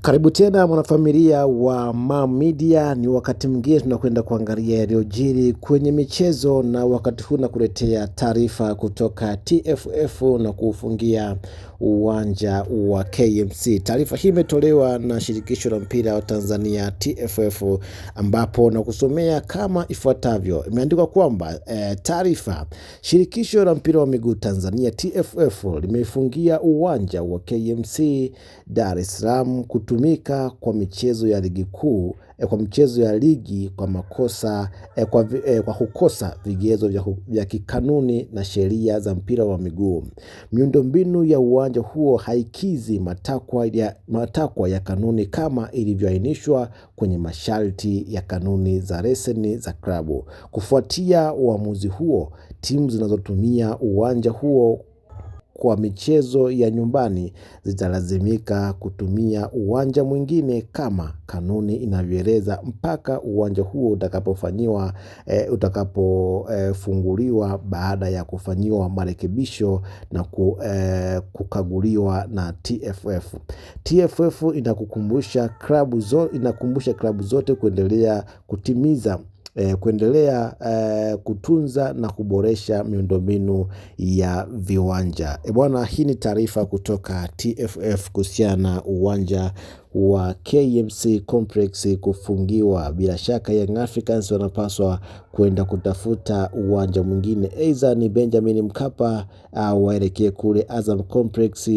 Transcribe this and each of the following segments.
Karibu tena mwanafamilia wa Mam Media. Ni wakati mwingine tunakwenda kuangalia yaliyojiri kwenye michezo, na wakati huu nakuletea taarifa kutoka TFF na kufungia uwanja wa KMC. Taarifa hii imetolewa na shirikisho la mpira wa Tanzania TFF, ambapo na kusomea kama ifuatavyo. Imeandikwa kwamba taarifa, shirikisho la mpira wa miguu Tanzania TFF limefungia uwanja wa KMC Dar es Salaam kutumika kwa michezo ya ligi kuu kwa michezo ya ligi kwa makosa kwa kukosa vigezo vya kikanuni na sheria za mpira wa miguu. Miundombinu ya uwanja huo haikizi matakwa ya kanuni kama ilivyoainishwa kwenye masharti ya kanuni za leseni za klabu. Kufuatia uamuzi huo, timu zinazotumia uwanja huo kwa michezo ya nyumbani zitalazimika kutumia uwanja mwingine kama kanuni inavyoeleza mpaka uwanja huo utakapofunguliwa baada ya kufanyiwa marekebisho na kukaguliwa na TFF. TFF inakumbusha klabu zote kuendelea kutunza na kuboresha miundombinu ya viwanja. Bwana, hii ni taarifa kutoka TFF kuhusiana na uwanja wa KMC Complex kufungiwa. Bila shaka Young Africans wanapaswa kwenda kutafuta uwanja mwingine, aidha ni Benjamin Mkapa au waelekee kule Azam Complex,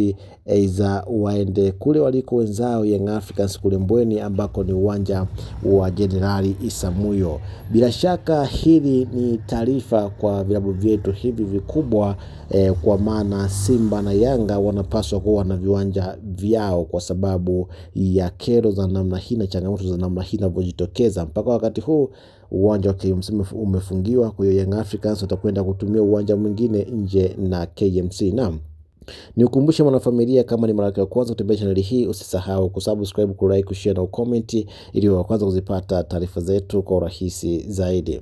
aidha waende kule waliko wenzao Young Africans kule Mbweni ambako ni uwanja wa Jenerali Isamuyo. Bila shaka hili ni taarifa kwa vilabu vyetu hivi vikubwa, kwa maana Simba na Yanga wanapaswa kuwa na viwanja vyao kwa sababu ya kero za namna hii na changamoto za namna hii zinazojitokeza. Mpaka wakati huu uwanja wa KMC umefungiwa, kwa hiyo Young Africans watakwenda kutumia uwanja mwingine nje na KMC. Naam. Nikukumbushe mwanafamilia, kama ni mara yako ya kwanza kutembelea channel hii, usisahau kusubscribe, kulike, kushare na comment ili wa kwanza kuzipata taarifa zetu kwa urahisi zaidi.